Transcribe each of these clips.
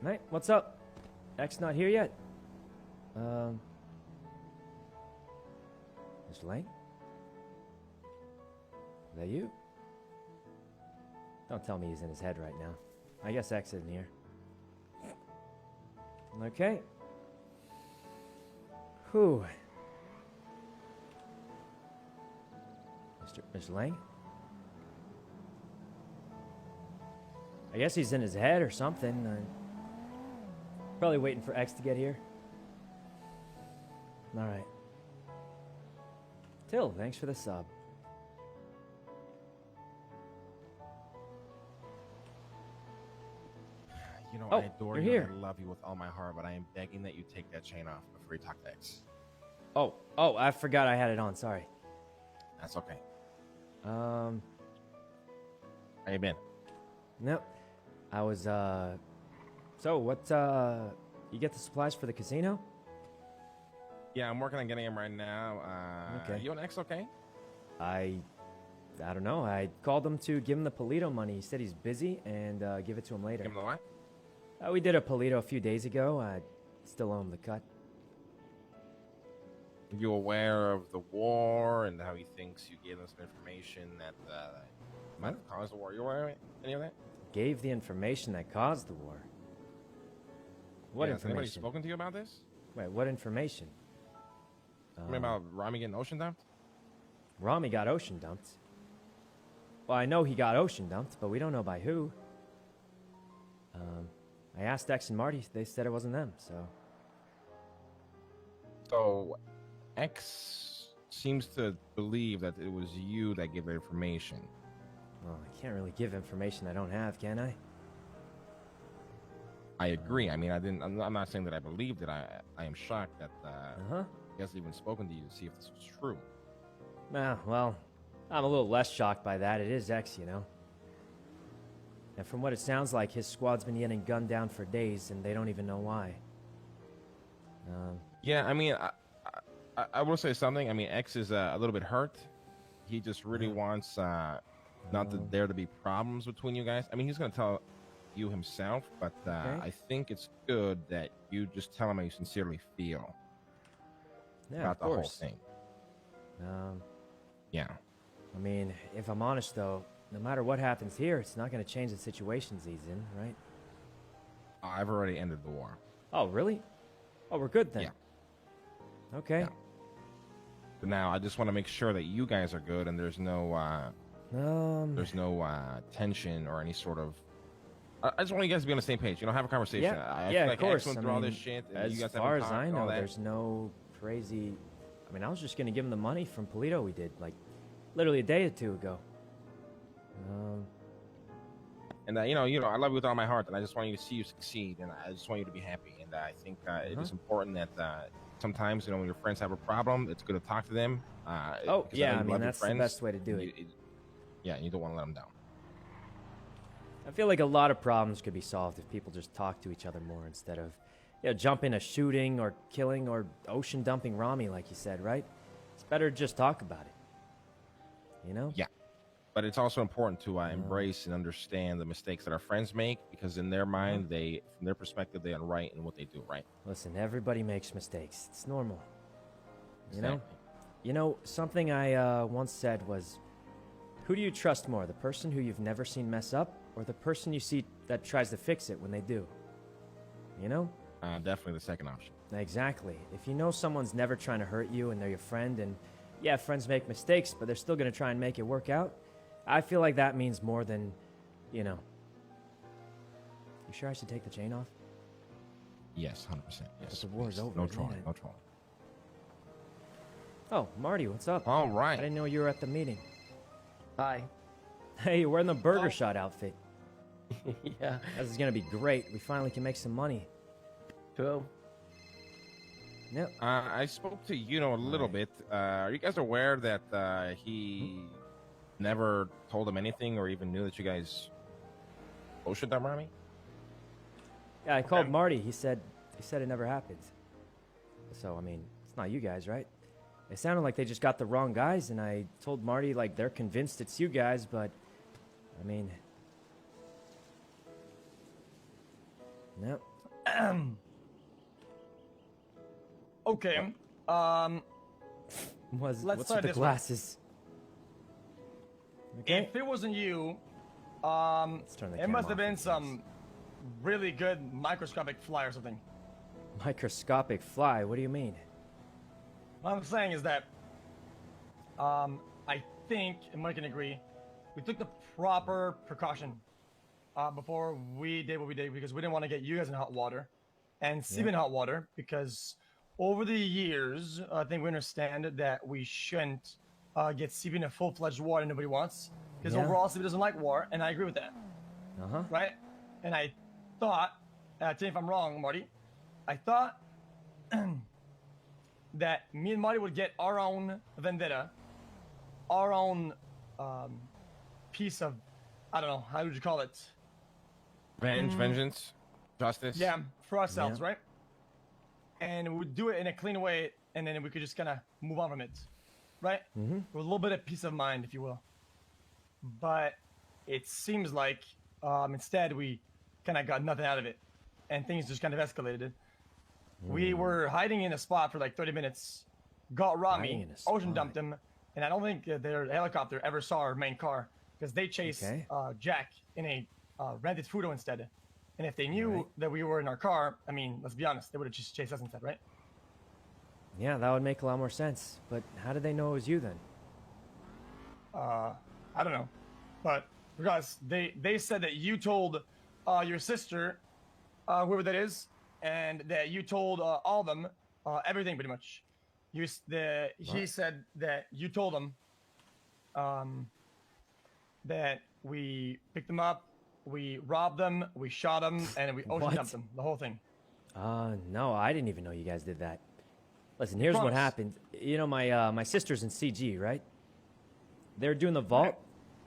Hey, what's up? X not here yet? Mr. Lang? Is that you? Don't tell me he's in his head right now. I guess X isn't here. Okay. Whew. Mr. Lang? I guess he's in his head or something. Probably waiting for X to get here. Alright. Till, thanks for the sub. You know, Oh, I adore you're you here. and I love you with all my heart, but I am begging that you take that chain off before you talk to X. Oh, I forgot I had it on, sorry. That's okay. How How you been? Nope. I was, So, what, you get the supplies for the casino? Yeah, I'm working on getting him right now. Okay. You and X okay? I don't know. I called him to give him the Polito money. He said he's busy and give it to him later. Give him the what? We did a Polito a few days ago. I still owe him the cut. Are you aware of the war and how he thinks you gave us some information that might have caused the war? You aware of any of that? Gave the information that caused the war. What Has anybody information? spoken to you about this? Wait, what information? Remember about Rami getting ocean dumped? Rami got ocean dumped. Well, I know he got ocean dumped, but we don't know by who. I asked X and Marty. They said it wasn't them, so... So, X seems to believe that it was you that gave the information. Well, I can't really give information I don't have, can I? I agree. I mean, I'm not saying that I believed it. I am shocked that he hasn't even spoken to you to see if this was true. Well, I'm a little less shocked by that. It is X, you know. And from what it sounds like, his squad's been getting gunned down for days, and they don't even know why. Yeah, I mean, I will say something. I mean, X is a little bit hurt. He just really wants not that there to be problems between you guys. I mean, he's going to tell you himself, but I think it's good that you just tell him how you sincerely feel about the whole thing. Yeah. I mean, if I'm honest, though, no matter what happens here, it's not going to change the situations he's in, right? I've already ended the war. Oh, really? Oh, we're good then. Yeah. Okay. Yeah. But now I just want to make sure that you guys are good and there's no tension or any sort of. I just want you guys to be on the same page. You know, have a conversation. Yeah, I feel like of course. X went through all this shit. And you guys As far as I know, all that. there's no crazy. I mean, I was just gonna give him the money from Polito we did like literally a day or two ago. And you know, I love you with all my heart, and I just want you to see you succeed, and I just want you to be happy. And I think it is important that sometimes, you know, when your friends have a problem, it's good to talk to them. Oh yeah, I mean that's the best way to do it. Yeah, you don't want to let them down. I feel like a lot of problems could be solved if people just talk to each other more instead of, jump into shooting or killing or ocean dumping Rami, like you said, right? It's better to just talk about it. You know? Yeah. But it's also important to embrace and understand the mistakes that our friends make, because in their mind, from their perspective, they are right in what they do, right? Listen, everybody makes mistakes. It's normal. Exactly. You know, something I once said was, who do you trust more, the person who you've never seen mess up, or the person you see that tries to fix it when they do? You know? Definitely the second option. Exactly. If you know someone's never trying to hurt you and they're your friend, and yeah, friends make mistakes, but they're still going to try and make it work out, I feel like that means more than, you know. You sure I should take the chain off? Yes, 100%. Yes. But the war's over. No isn't trolling. it? No trolling. Oh, Marty, what's up? All I right. didn't know you were at the meeting. Hi. Hey, you're wearing the burger shot outfit. Yeah. This is going to be great. We finally can make some money. Cool. Yep. I spoke to Yuno a little bit. Are you guys aware that he never told him anything or even knew that you guys ocean dump Rami? Yeah, I called Marty. He said it never happened. So, I mean, it's not you guys, right? It sounded like they just got the wrong guys, and I told Marty, like, they're convinced it's you guys, but, I mean... Nope. Okay. What's Let's with start the this way. glasses? Okay. If it wasn't you, Let's turn the it camera must have off been in some really good microscopic fly or something. Microscopic fly. What do you mean? What I'm saying is that, I think, and Mike can agree, we took the proper precaution before we did what we did because we didn't want to get you guys in hot water and Steve in hot water because over the years, I think we understand that we shouldn't get Steve in a full-fledged war that nobody wants because Yeah. overall Steve doesn't like war, and I agree with that, right? And I thought, tell me if I'm wrong, Marty, I thought that me and Marty would get our own vendetta, our own piece of, I don't know, how would you call it? Vengeance, justice. Yeah, for ourselves, Yeah. right? And we'd do it in a clean way, and then we could just kind of move on from it, right? With a little bit of peace of mind, if you will. But it seems like instead we kind of got nothing out of it, and things just kind of escalated. We were hiding in a spot for like 30 minutes, got Hiding Rami, in a ocean spot. dumped him, and I don't think their helicopter ever saw our main car because they chased Okay. Jack in a rented Fudo instead. And if they knew Right. that we were in our car, I mean, let's be honest, they would have just chased us instead, right? Yeah, that would make a lot more sense. But how did they know it was you then? I don't know. But regardless, they said that you told your sister, whoever that is, and that you told all of them everything pretty much. He said that you told them that we picked them up, we robbed them, we shot them, and we ocean What? dumped them. The whole thing. No, I didn't even know you guys did that. Listen, here's what Promise. happened. You know, my sister's in CG, right? They're doing the vault. Right.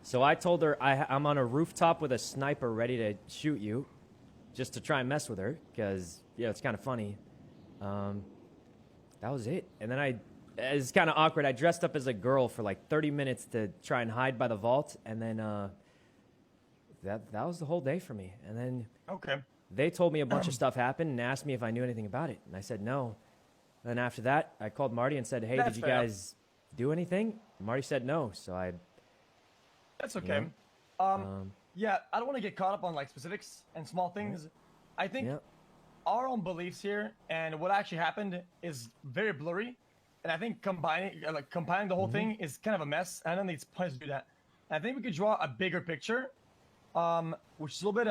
So I told her I'm on a rooftop with a sniper ready to shoot you, just to try and mess with her, because it's kind of funny. That was it. And then it's kind of awkward. I dressed up as a girl for like 30 minutes to try and hide by the vault, and then that was the whole day for me. And then Okay. they told me a bunch of stuff happened and asked me if I knew anything about it, and I said no. Then after that, I called Marty and said, "Hey, That's did you fair. guys do anything?" Marty said no, so I. That's okay. Yeah, I don't want to get caught up on like specifics and small things. I think Yeah. our own beliefs here and what actually happened is very blurry, and I think combining the whole thing is kind of a mess. I don't think it's pointless to do that. And I think we could draw a bigger picture, which is a little bit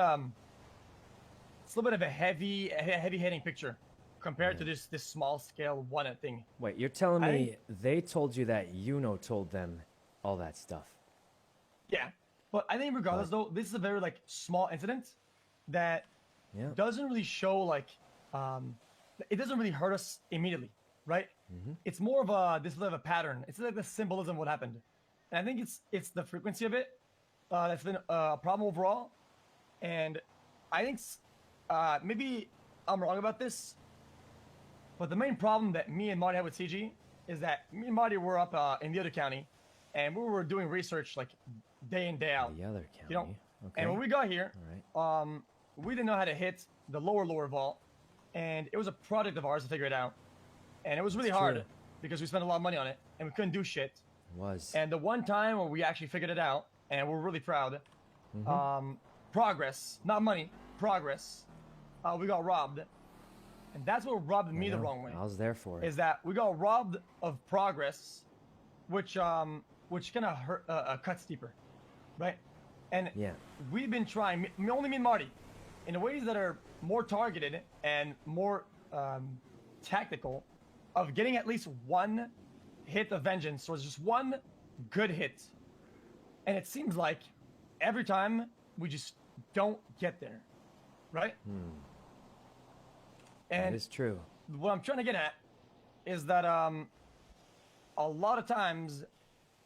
of a heavy hitting picture compared to this small scale one thing. Wait, you're telling I me they told you that Yuno told them all that stuff? Yeah, but I think regardless though, this is a very like small incident that Yeah. doesn't really show like it doesn't really hurt us immediately, right? It's more of a display of a pattern. It's like the symbolism of what happened, and I think it's the frequency of it that's been a problem overall. And I think maybe I'm wrong about this, but the main problem that me and Marty had with CG is that me and Marty were up in the other county, and we were doing research like day in day out. The other county. You know, Okay. and when we got here, All right. we didn't know how to hit the lower vault, and it was a project of ours to figure it out, and it was really That's hard true. because we spent a lot of money on it, and we couldn't do shit. It was. And the one time where we actually figured it out, and we're really proud, Mm-hmm. progress, not money, progress, we got robbed, and that's what rubbed me I the know. wrong way. I was there for it. Is that we got robbed of progress, which kind of hurt, cuts deeper, right? And Yeah. we've been trying, only me and Marty, in ways that are more targeted and more tactical, of getting at least one hit of vengeance, or just one good hit. And it seems like every time we just don't get there, right? That And is true. what I'm trying to get at is that a lot of times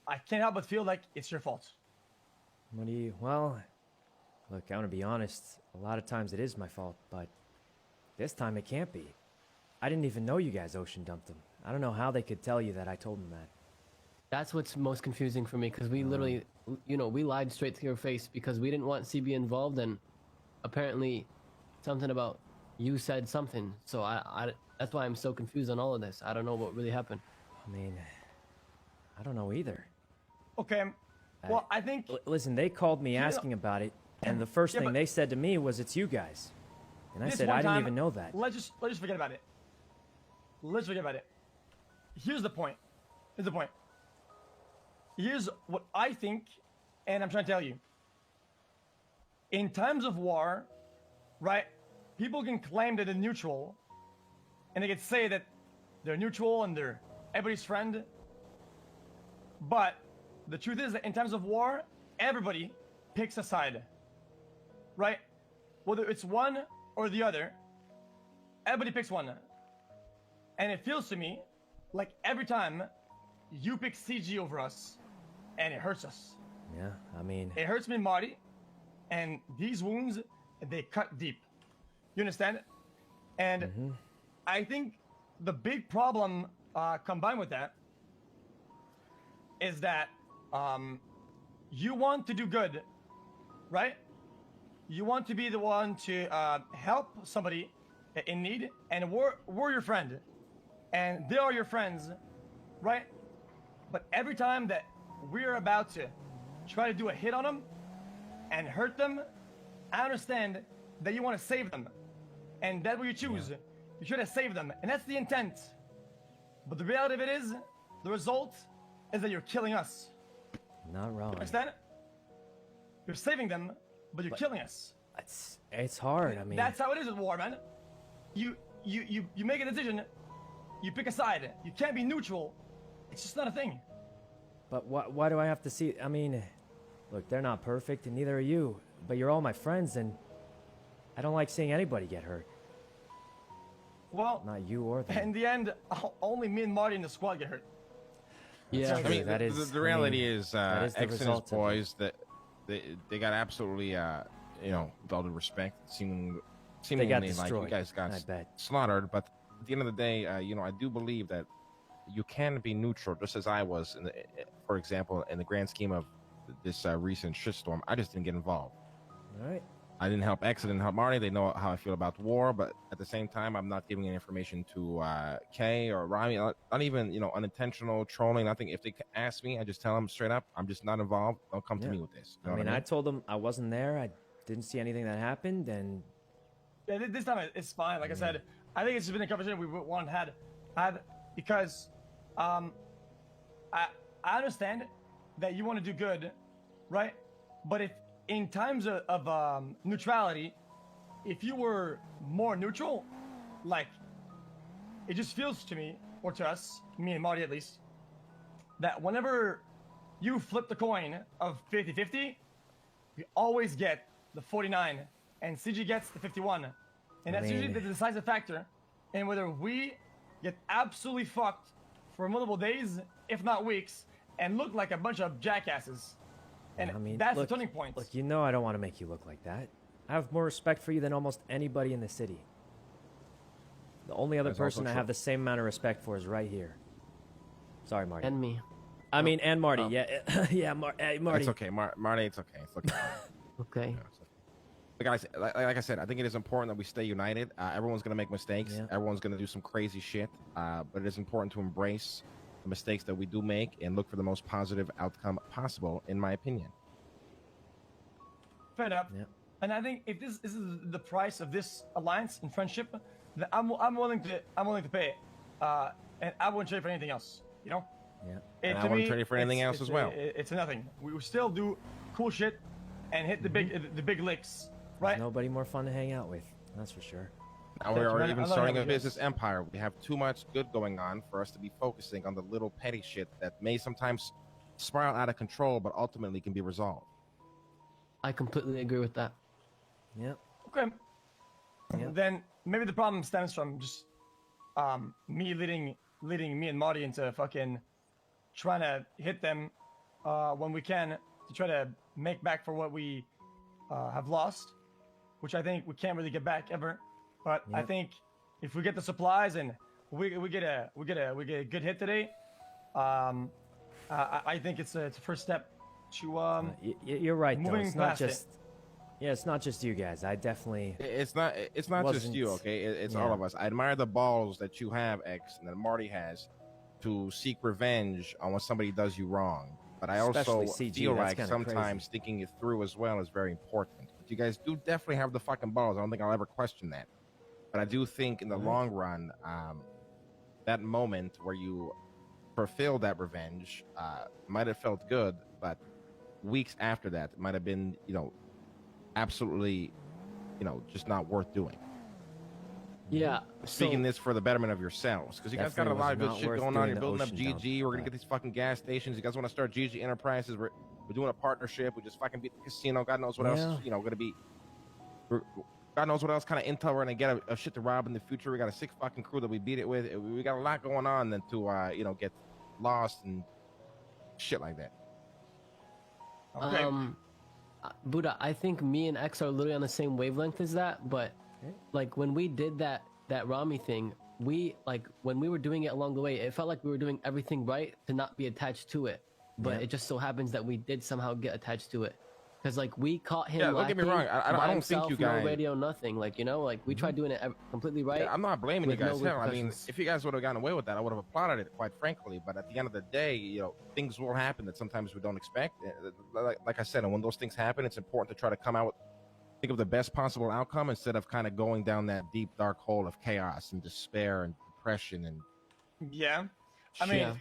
I can't help but feel like it's your fault. What do you? Well, look, I want to be honest. A lot of times it is my fault, but this time it can't be. I didn't even know you guys ocean dumped them. I don't know how they could tell you that I told them that. That's what's most confusing for me because we literally, we lied straight to your face because we didn't want CB involved, and apparently something about you said something. So that's why I'm so confused on all of this. I don't know what really happened. I mean, I don't know either. Okay. Well, I think. Listen, they called me know- asking about it, and the first Yeah, thing but- they said to me was, "It's you guys," and I This said, one "I didn't time, even know that." Let's just forget about it. Let's forget about it. Here's the point. Here's the point. Here's what I think, and I'm trying to tell you. In times of war, right? People can claim that they're neutral, and they can say that they're neutral and they're everybody's friend. But the truth is that in times of war, everybody picks a side, right? Whether it's one or the other, everybody picks one. And it feels to me like every time you pick CG over us, and it hurts us. Yeah, I mean, It hurts me and Marty, and these wounds, they cut deep. You understand? And I think the big problem combined with that is that you want to do good, right? You want to be the one to help somebody in need, and we're your friend, and they are your friends, right? But every time that we're about to try to do a hit on them and hurt them, I understand that you want to save them, and that's what you choose. Yeah. You try to save them, and that's the intent. But the reality of it is, the result is that you're killing us. not wrong. Understand? You're saving them, but you're killing us. It's hard. I mean, That's how it is with war, man. You make a decision. You pick a side. You can't be neutral. It's just not a thing. but why do I have to see? I mean, look, they're not perfect, and neither are you. But you're all my friends, and I don't like seeing anybody get hurt. Well, Not you or them. in the end, only me and Marty in the squad get hurt. Yeah. true. I mean, that the, is- the I reality mean, is, that is the X and his result of it. boys that they got absolutely, with all due respect, seemingly like you destroyed, guys got I bet. slaughtered. But at the end of the day, I do believe that you can be neutral, just as I was. For example, in the grand scheme of this recent shitstorm, I just didn't get involved. All right. I didn't help X, I didn't help Marty. They know how I feel about war, but at the same time, I'm not giving any information to Kay or Rami. Not even unintentional trolling. Nothing. If they ask me, I just tell them straight up, I'm just not involved. Don't come to Yeah. me with this. You I know mean, what I told them I wasn't there. I didn't see anything that happened, and Yeah, this time it's fine. Like I said, I think it's just been a conversation we wanted had because I understand that you want to do good, right? But if in times of neutrality, if you were more neutral, like it just feels to me or to us, me and Marty at least, that whenever you flip the coin of 50-50, we always get the 49 and CG gets the 51. And that's usually the decisive factor in whether we get absolutely fucked for multiple days, if not weeks, and look like a bunch of jackasses. And I mean, that's look, the turning point. Look, you know I don't want to make you look like that. I have more respect for you than almost anybody in the city. The only other That's also person I true. have the same amount of respect for is right here. Sorry, Marty. And me. I mean, and Marty. Oh. Yeah, yeah, Marty. It's okay, Marty. It's okay. It's okay. Okay. Like I said, I think it is important that we stay united. Everyone's gonna make mistakes. Yeah. Everyone's gonna do some crazy shit. But it is important to embrace the mistakes that we do make and look for the most positive outcome possible, in my opinion. Fair enough. Yeah. And I think if this is the price of this alliance and friendship, then I'm willing to pay, and I wouldn't trade for anything else. You know. Yeah. And I To wouldn't me, trade it for anything else it's as well. It's a nothing. We will still do cool shit and hit the big licks, right? There's nobody more fun to hang out with. That's for sure. Now we Thank you, are man. even I love starting how a we business just- empire. We have too much good going on for us to be focusing on the little petty shit that may sometimes spiral out of control, but ultimately can be resolved. I completely agree with that. Yeah. Okay. Yeah. Then maybe the problem stems from just me leading me and Marty into fucking trying to hit them when we can to try to make back for what we have lost, which I think we can't really get back ever. But I Yep. think if we get the supplies and we get a good hit today, I think it's a first step to You're right, though. moving It's not past it. just Yeah, it's not just you guys. I definitely. It's not just you, Wasn't- okay? It's yeah. all of us. I admire the balls that you have, X, and that Marty has, to seek revenge on when somebody does you wrong. But I also Especially CG, feel that's like kinda sometimes crazy. thinking it through as well is very important. But you guys do definitely have the fucking balls. I don't think I'll ever question that. But I do think in the Right. long run, that moment where you fulfilled that revenge might have felt good, but weeks after that, it might have been, absolutely, just not worth doing. Yeah. Speaking So this for the betterment of yourselves, because you guys got a Definitely lot of was good not shit worth going on. doing You're the building up ocean GG. dump, We're gonna but- get these fucking gas stations. You guys want to start GG Enterprises? We're doing a partnership. We just fucking beat the casino. God knows what Yeah. else. Gonna be. God knows what else kind of intel we're gonna get of shit to rob in the future. We got a sick fucking crew that we beat it with. We got a lot going on than to get lost and shit like that. Okay. Buddha, I think me and X are literally on the same wavelength as that, but Okay. like when we did that Rami thing, when we were doing it along the way, it felt like we were doing everything right to not be attached to it. But Yeah. it just so happens that we did somehow get attached to it. Because like we caught him. Yeah, don't get me lacking wrong. I by don't think himself, you guys. no radio, nothing. Like we tried doing it completely right. Yeah, I'm not blaming you with no guys. Hell, I mean, repercussions. if you guys would have gotten away with that, I would have applauded it, quite frankly. But at the end of the day, things will happen that sometimes we don't expect. Like I said, and when those things happen, it's important to try to come out, think of the best possible outcome instead of kind of going down that deep, dark hole of chaos and despair and depression and. Yeah. I mean, Yeah.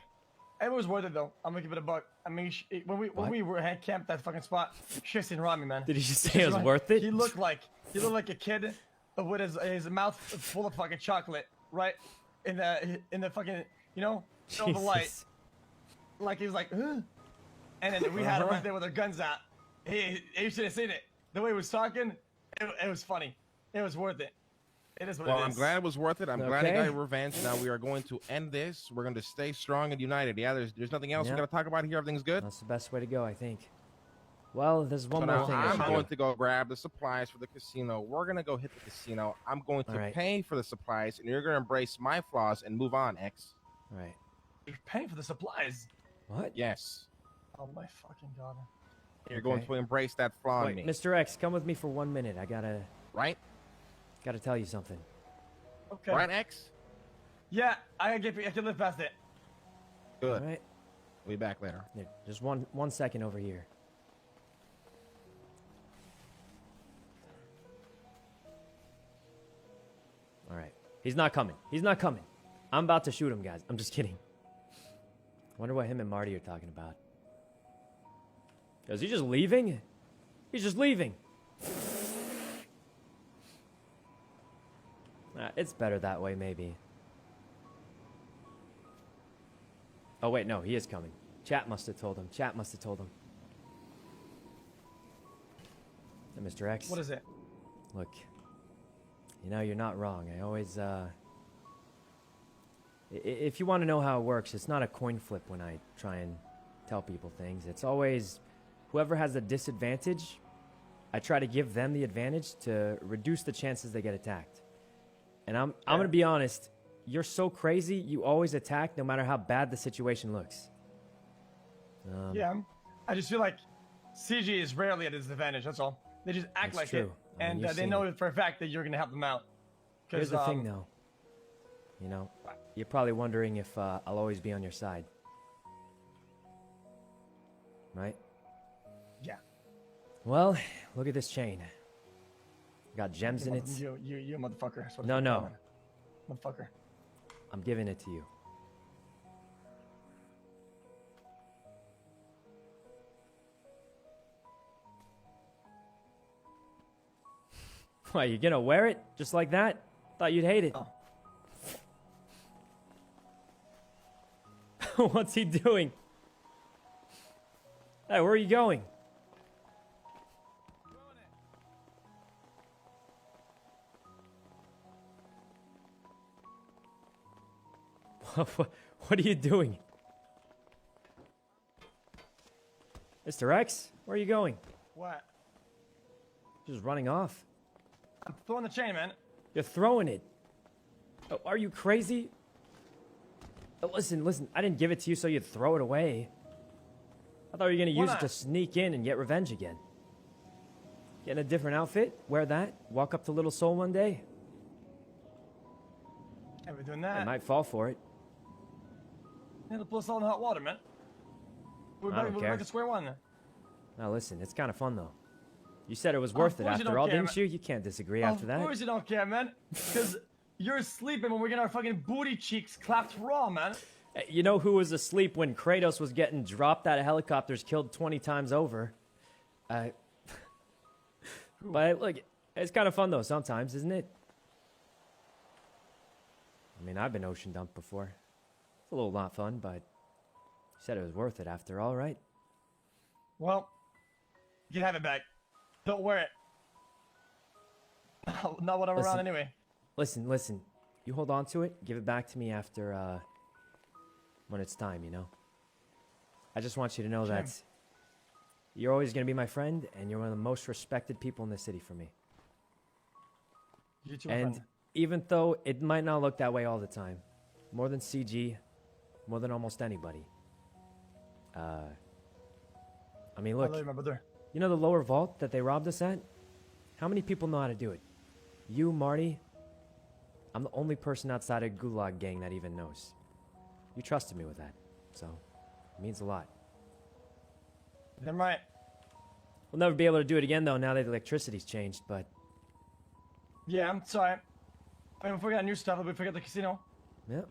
it was worth it though. I'm gonna give it a buck. I mean, when we were had camped that fucking spot, shit seen Rami, man. Did he just say it was worth it? He looked like a kid with his mouth full of fucking chocolate, right? In the fucking middle of the light, Jesus. like he was like, huh? And then we had him right there with our guns out. You should have seen it. The way he was talking, it was funny. It was worth it. It is what Well, it is. I'm glad it was worth it. I'm glad he got Okay. revenge. Now we are going to end this. We're going to stay strong and united. Yeah, there's nothing else Yeah. we got to talk about here. Everything's good. That's the best way to go, I think. Well, there's one So more now thing. I I'm should going do. to go grab the supplies for the casino. We're going to go hit the casino. I'm going to All right. pay for the supplies, and you're going to embrace my flaws and move on, X. All right. You're paying for the supplies. What? Yes. Oh my fucking god. You're going Okay. to embrace that flaw in Wait, me. Mr. X, come with me for 1 minute. I Right? gotta tell you something. Okay. Right, X? Yeah, I can live past it. Good. All right. We'll be back later. Here, just one second over here. All right. He's not coming. He's not coming. I'm about to shoot him, guys. I'm just kidding. Wonder what him and Marty are talking about. Is he just leaving? He's just leaving. It's better that way, maybe. Oh, wait, no, he is coming. Chat must have told him. Chat must have told him. Hey, Mr. X. What is it? Look, you're not wrong. I always, if you want to know how it works, it's not a coin flip when I try and tell people things. It's always whoever has a disadvantage, I try to give them the advantage to reduce the chances they get attacked. And I'm going to be honest, you're so crazy, you always attack no matter how bad the situation looks. Yeah, I just feel like CG is rarely at a disadvantage. That's all. They just act That's like true. it, I mean, and you've they seen know it. for a fact that you're gonna help them out. Here's the thing, though. You're probably wondering if I'll always be on your side. Right? Yeah. Well, look at this chain. Got gems in it. You motherfucker. That's what No, I'm no. calling it. Motherfucker. I'm giving it to you. Why, you gonna wear it just like that? Thought you'd hate it. Oh. What's he doing? Hey, where are you going? What are you doing? Mr. X, where are you going? What? Just running off. I'm throwing the chain, man. You're throwing it. Oh, are you crazy? Oh, listen, I didn't give it to you so you'd throw it away. I thought you were gonna Why use it not? to sneak in and get revenge again. Get in a different outfit, wear that, walk up to Little Seoul one day. And we're doing I that. might fall for it. It'll put us all in hot water, man. We're I don't back care. to square one. Now listen, it's kind of fun though. You said it was worth it course you after don't all, care, didn't you? You can't disagree after Of that. course you don't care, man. Because you're sleeping when we're getting our fucking booty cheeks clapped raw, man. Hey, you know who was asleep when Kratos was getting dropped out of helicopters, killed 20 times over? But look, it's kind of fun though sometimes, isn't it? I mean, I've been ocean dumped before. It's a little not fun, but you said it was worth it after all, right? Well, you can have it back. Don't wear it. Not when I'm Listen. around anyway. Listen. You hold on to it. Give it back to me after, when it's time, you know? I just want you to know Sure. that you're always going to be my friend, and you're one of the most respected people in the city for me. You too, my And friend. even though it might not look that way all the time, more than CG, more than almost anybody. I mean, I look, love you, my brother. you know the lower vault that they robbed us at? How many people know how to do it? You, Marty. I'm the only person outside of Gulag gang that even knows. You trusted me with that, so it means a lot. Damn right. We'll never be able to do it again, though, now that the electricity's changed, but Yeah, I'm sorry. I mean, if we got new stuff, we forget the casino. yeah.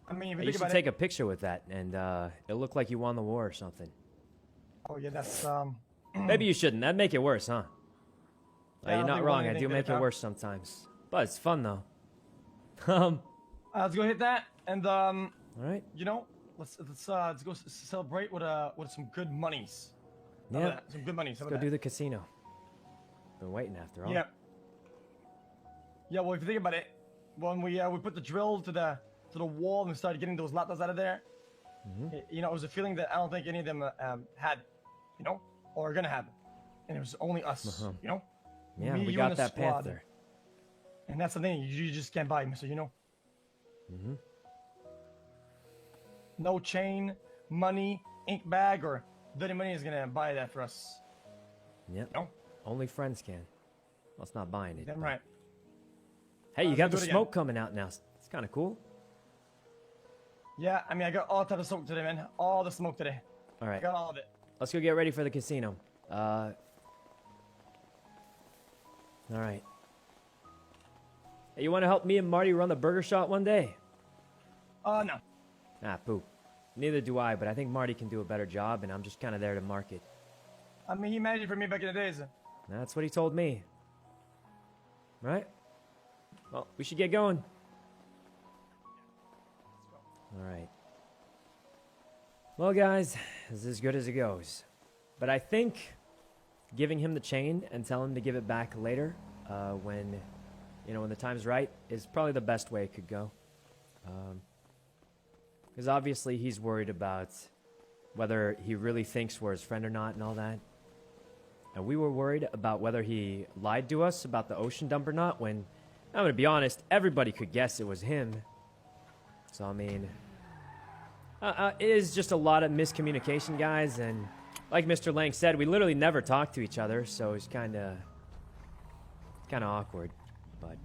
I mean, if you You think should about take it. a picture with that, and it'll look like you won the war or something. Oh yeah, that's Maybe you shouldn't. That'd make it worse, huh? Yeah, I You're don't not think wrong. winning I do anything make did it, it huh? worse sometimes. But it's fun, though. let's go hit that, and All right. you know, let's go celebrate with some good monies. How Yeah. about that? Some good monies. How Let's go about do that? the casino. Been waiting after all. Yeah. Yeah. Well, if you think about it, when we put the drill to the wall and started getting those latas out of there, you know, it was a feeling that I don't think any of them had, you know, or are gonna have, and it was only us, you know. Yeah, Me, we you, got and the that squad. Panther. And that's the thing, you just can't buy, mister, you know. No chain, money, ink bag, or dirty money is gonna buy that for us. Yep. No. Only friends can. Well, it's not buying it. Damn but- right. Hey, you Let's got do the it again. smoke coming out now. It's kind of cool. Yeah, I mean, I got all type of smoke today, man. All the smoke today. All I right. got all of it. Let's go get ready for the casino. All right. Hey, you want to help me and Marty run the burger shop one day? No. Ah, poop. Neither do I, but I think Marty can do a better job, and I'm just kind of there to market. I mean, he managed it for me back in the days. That's what he told me. Right? Well, we should get going. All right. Well, guys, this is as good as it goes. But I think giving him the chain and telling him to give it back later, when the time's right, is probably the best way it could go. Because obviously he's worried about whether he really thinks we're his friend or not and all that. And we were worried about whether he lied to us about the ocean dump or not, when, I'm going to be honest, everybody could guess it was him. So, I mean, it is just a lot of miscommunication, guys, and like Mr. Lang said, we literally never talked to each other, so it's kind of awkward, but